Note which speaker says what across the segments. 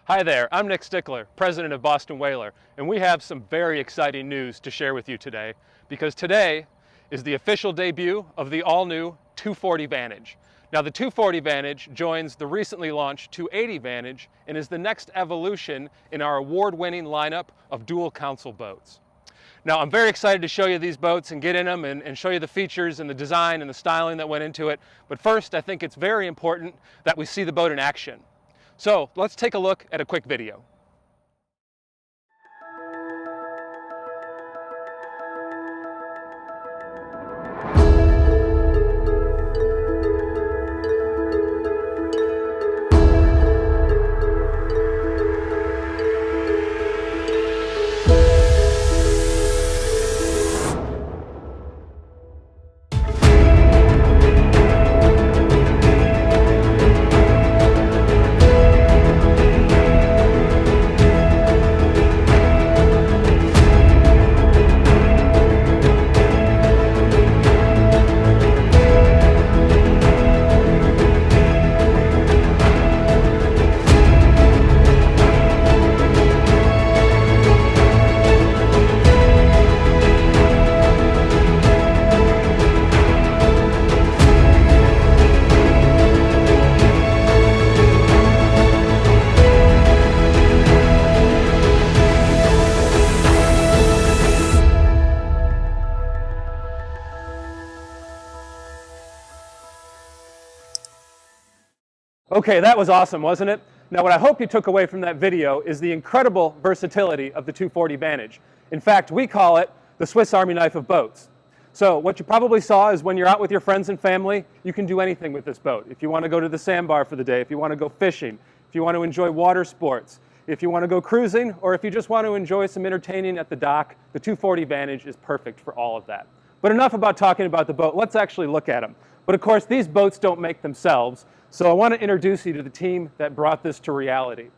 Speaker 1: Hi there, I'm Nick Stickler, president of Boston Whaler, and we have some very exciting news to share with you today, because today is the official debut of the all-new 240 Vantage. Now, the 240 Vantage joins the recently launched 280 Vantage and is the next evolution in our award-winning lineup of dual console boats. Now, I'm very excited to show you these boats and get in them and show you the features and the design and the styling that went into it. But first, I think it's very important that we see the boat in action. So let's take a look at a quick video. Okay, that was awesome, wasn't it? Now, what I hope you took away from that video is the incredible versatility of the 240 Vantage. In fact, we call it the Swiss Army knife of boats. So what you probably saw is when you're out with your friends and family, you can do anything with this boat. If you want to go to the sandbar for the day, if you want to go fishing, if you want to enjoy water sports, if you want to go cruising, or if you just want to enjoy some entertaining at the dock, the 240 Vantage is perfect for all of that. But enough about talking about the boat, let's actually look at them. But of course, these boats don't make themselves, so I want to introduce you to the team that brought this to reality.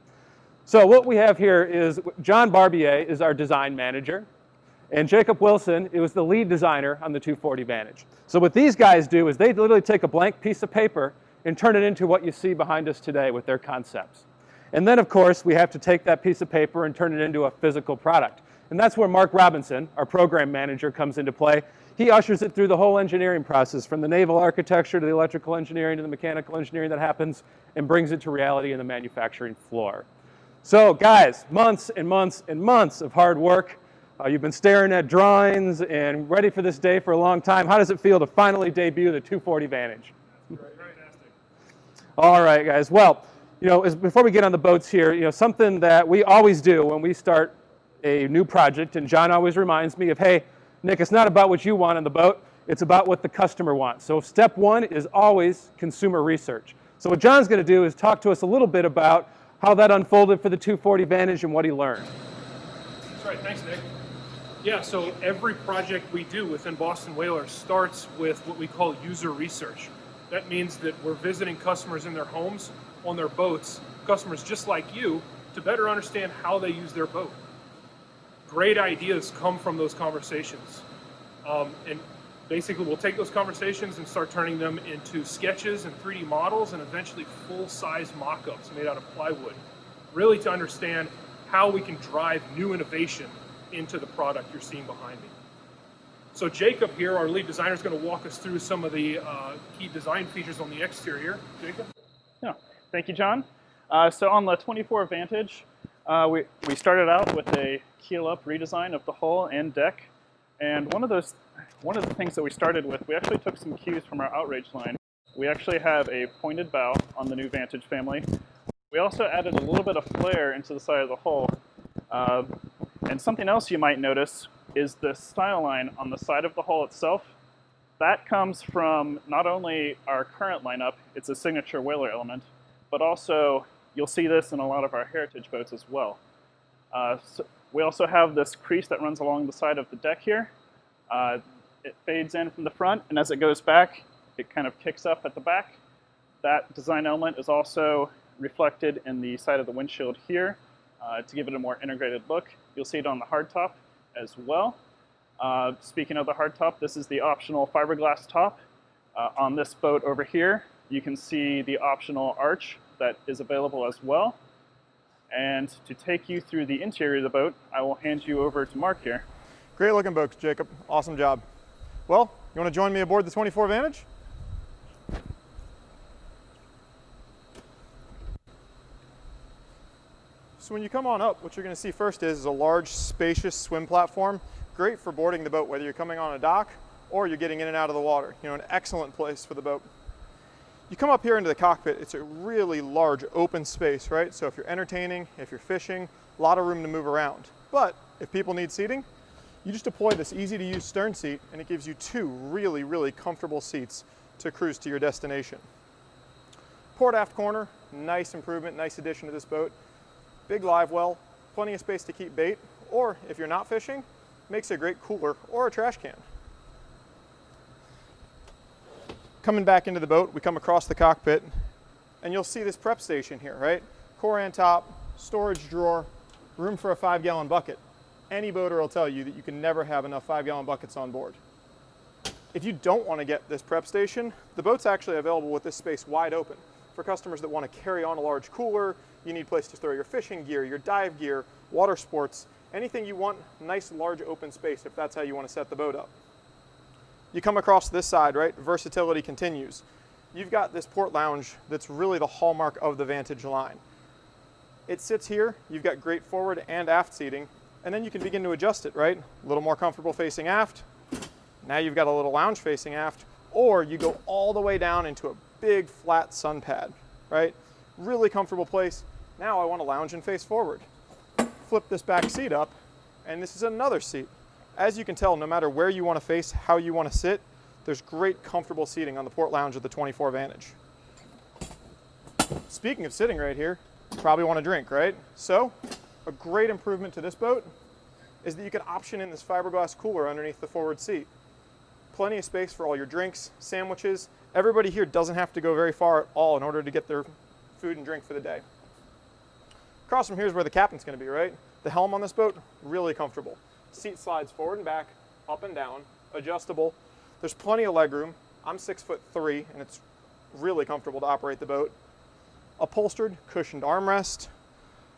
Speaker 1: So what we have here is John Barbier is our design manager, and Jacob Wilson was the lead designer on the 240 Vantage. So what these guys do is they literally take a blank piece of paper and turn it into what you see behind us today with their concepts. And then, of course, we have to take that piece of paper and turn it into a physical product. And that's where Mark Robinson, our program manager, comes into play. He ushers it through the whole engineering process, from the naval architecture to the electrical engineering to the mechanical engineering that happens, and brings it to reality in the manufacturing floor. So guys, months and months and months of hard work. You've been staring at drawings and ready for this day for a long time. How does it feel to finally debut the 240 Vantage?
Speaker 2: Fantastic.
Speaker 1: All right, guys. Well, before we get on the boats here, something that we always do when we start a new project, and John always reminds me of, hey, Nick, it's not about what you want on the boat, it's about what the customer wants. So step one is always consumer research. So what John's going to do is talk to us a little bit about how that unfolded for the 240 Vantage and what he learned.
Speaker 2: That's right, thanks Nick. Yeah, so every project we do within Boston Whaler starts with what we call user research. That means that we're visiting customers in their homes, on their boats, customers just like you, to better understand how they use their boat. Great ideas come from those conversations. And basically we'll take those conversations and start turning them into sketches and 3D models and eventually full-size mock-ups made out of plywood, really to understand how we can drive new innovation into the product you're seeing behind me. So Jacob here, our lead designer, is going to walk us through some of the key design features on the exterior. Jacob?
Speaker 3: Yeah, thank you, John. So on the 24 Vantage, we started out with a keel-up redesign of the hull and deck, and one of the things that we started with, we actually took some cues from our Outrage line. We actually have a pointed bow on the new Vantage family. We also added a little bit of flare into the side of the hull, and something else you might notice is the style line on the side of the hull itself. That comes from not only our current lineup, it's a signature Whaler element, but also you'll see this in a lot of our heritage boats as well. So we also have this crease that runs along the side of the deck here. It fades in from the front, and as it goes back, it kind of kicks up at the back. That design element is also reflected in the side of the windshield here to give it a more integrated look. You'll see it on the hardtop as well. Speaking of the hardtop, this is the optional fiberglass top. On this boat over here, you can see the optional arch that is available as well. And to take you through the interior of the boat, I will hand you over to Mark here.
Speaker 4: Great looking boat, Jacob. Awesome job. Well, you want to join me aboard the 24 Vantage? So when you come on up, what you're going to see first is a large, spacious swim platform, great for boarding the boat, whether you're coming on a dock or you're getting in and out of the water. You know, an excellent place for the boat. You come up here into the cockpit, it's a really large open space, right? So if you're entertaining, if you're fishing, a lot of room to move around. But if people need seating, you just deploy this easy to use stern seat and it gives you two really, really comfortable seats to cruise to your destination. Port aft corner, nice improvement, nice addition to this boat. Big live well, plenty of space to keep bait, or if you're not fishing, makes a great cooler or a trash can. Coming back into the boat, we come across the cockpit and you'll see this prep station here, right? Coran top, storage drawer, room for a 5-gallon bucket. Any boater will tell you that you can never have enough 5-gallon buckets on board. If you don't want to get this prep station, the boat's actually available with this space wide open for customers that want to carry on a large cooler. You need a place to throw your fishing gear, your dive gear, water sports, anything you want, nice large open space if that's how you want to set the boat up. You come across this side, right? Versatility continues. You've got this port lounge that's really the hallmark of the Vantage line. It sits here, you've got great forward and aft seating, and then you can begin to adjust it, right? A little more comfortable facing aft. Now you've got a little lounge facing aft, or you go all the way down into a big flat sun pad, right? Really comfortable place. Now I want to lounge and face forward. Flip this back seat up, and this is another seat. As you can tell, no matter where you want to face, how you want to sit, there's great comfortable seating on the port lounge of the 24 Vantage. Speaking of sitting right here, you probably want to drink, right? So, a great improvement to this boat is that you can option in this fiberglass cooler underneath the forward seat. Plenty of space for all your drinks, sandwiches. Everybody here doesn't have to go very far at all in order to get their food and drink for the day. Across from here is where the captain's going to be, right? The helm on this boat, really comfortable. Seat slides forward and back, up and down, adjustable. There's plenty of legroom. I'm 6'3", and it's really comfortable to operate the boat. Upholstered, cushioned armrest,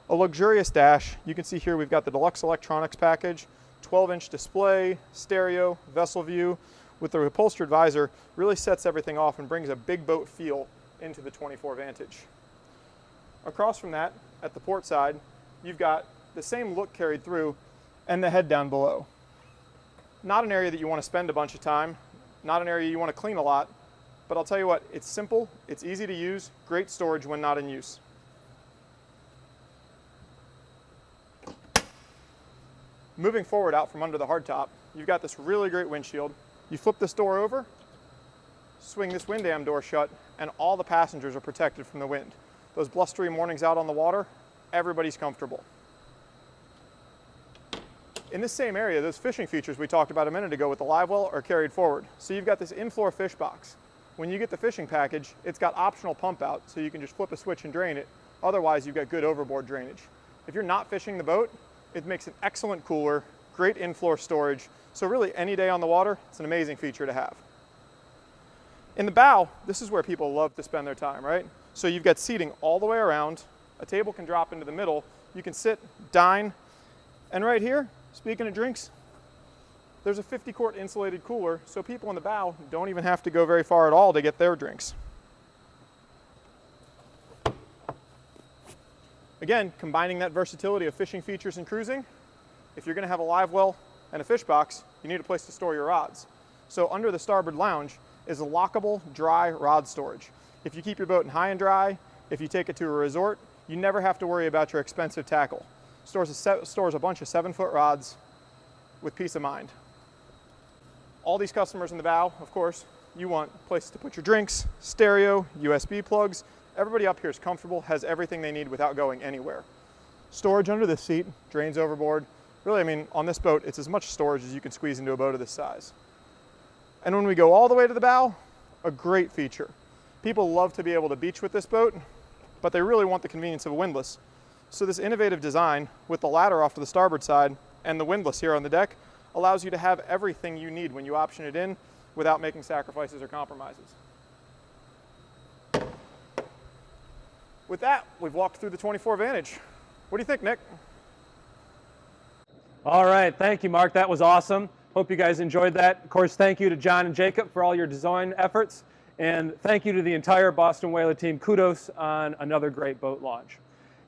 Speaker 4: a luxurious dash. You can see here we've got the deluxe electronics package, 12-inch display, stereo, vessel view, with the upholstered visor, really sets everything off and brings a big boat feel into the 24 Vantage. Across from that, at the port side, you've got the same look carried through and the head down below. Not an area that you want to spend a bunch of time, not an area you want to clean a lot, but I'll tell you what, it's simple, it's easy to use, great storage when not in use. Moving forward out from under the hardtop, you've got this really great windshield. You flip this door over, swing this windam door shut, and all the passengers are protected from the wind. Those blustery mornings out on the water, everybody's comfortable. In this same area, those fishing features we talked about a minute ago with the live well are carried forward. So you've got this in-floor fish box. When you get the fishing package, it's got optional pump out, so you can just flip a switch and drain it. Otherwise, you've got good overboard drainage. If you're not fishing the boat, it makes an excellent cooler, great in-floor storage. So really, any day on the water, it's an amazing feature to have. In the bow, this is where people love to spend their time, right? So you've got seating all the way around. A table can drop into the middle. You can sit, dine, and right here, speaking of drinks, there's a 50-quart insulated cooler, so people in the bow don't even have to go very far at all to get their drinks. Again, combining that versatility of fishing features and cruising, if you're going to have a live well and a fish box, you need a place to store your rods. So under the starboard lounge is a lockable dry rod storage. If you keep your boat in high and dry, if you take it to a resort, you never have to worry about your expensive tackle. Stores a bunch of 7-foot rods with peace of mind. All these customers in the bow, of course, you want places to put your drinks, stereo, USB plugs. Everybody up here is comfortable, has everything they need without going anywhere. Storage under this seat, drains overboard. Really, I mean, on this boat, it's as much storage as you can squeeze into a boat of this size. And when we go all the way to the bow, a great feature. People love to be able to beach with this boat, but they really want the convenience of a windlass. So this innovative design with the ladder off to the starboard side and the windlass here on the deck allows you to have everything you need when you option it in without making sacrifices or compromises. With that, we've walked through the 24 Vantage. What do you think, Nick?
Speaker 1: All right, thank you, Mark. That was awesome. Hope you guys enjoyed that. Of course, thank you to John and Jacob for all your design efforts. And thank you to the entire Boston Whaler team. Kudos on another great boat launch.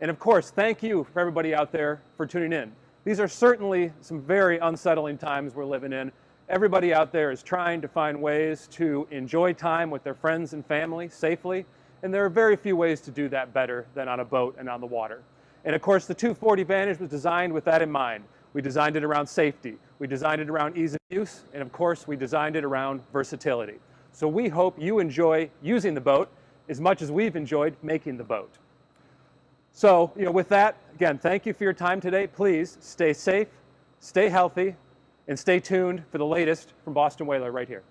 Speaker 1: And of course, thank you for everybody out there for tuning in. These are certainly some very unsettling times we're living in. Everybody out there is trying to find ways to enjoy time with their friends and family safely. And there are very few ways to do that better than on a boat and on the water. And of course, the 240 Vantage was designed with that in mind. We designed it around safety. We designed it around ease of use. And of course, we designed it around versatility. So we hope you enjoy using the boat as much as we've enjoyed making the boat. So, with that, again, thank you for your time today. Please stay safe, stay healthy, and stay tuned for the latest from Boston Whaler right here.